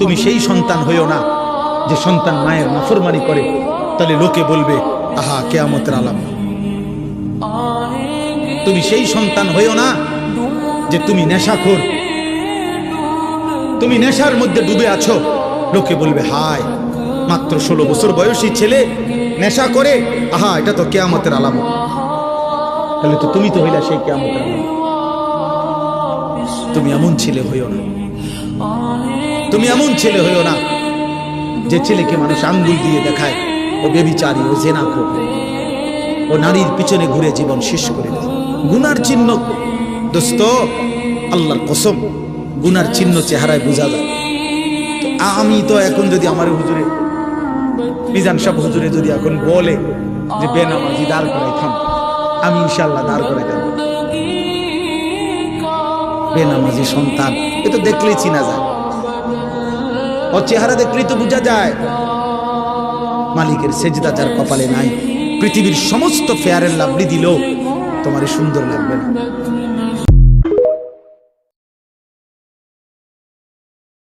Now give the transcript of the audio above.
তুমি সেই সন্তান হইও না যে সন্তান মায়ের নাফরমানি করে, তাহলে লোকে বলবে আহা কিয়ামতের আলামত। তুমি সেই সন্তান হইও না যে তুমি নেশাখোর, তুমি নেশার মধ্যে ডুবে আছো, লোকে বলবে হায় মাত্র 16 বছর বয়সী ছেলে নেশা করে, আহা এটা তো কিয়ামতের আলামত। তাহলে তো তুমি তো হইলা সেই কিয়ামতের আলামত। তুমি এমন ছেলে হইও না, তুমি এমন ছেলে হইও না যে ছেলেকে মানুষ আঙ্গুল দিয়ে দেখায় ও ব্যভিচারী, ও জেনাখোর, ও নারীর পিছনে ঘুরে জীবন শেষ করে দেয়। গুনার চিহ্ন দোস্ত, আল্লাহর কসম, গুনার চিহ্ন চেহারায় বোঝা যায়। তো আমি তো এখন যদি আমার হুজুরে মিজান সাহেব হুজুরে যদি এখন বলে যে বেনামাজি দাঁড় করাই থাম, আমি ইনশাআল্লাহ দাঁড় করে দেব। বেনামাজি সন্তান এ তো দেখলেই চিনা যায়, ও চেহারা দেখলেই তো বোঝা যায়। মালিকের সেজদা যার কপালে নাই, পৃথিবীর সমস্ত ফেয়ার এন্ড লাভলি দিলেও তোমার সুন্দর লাগবে না।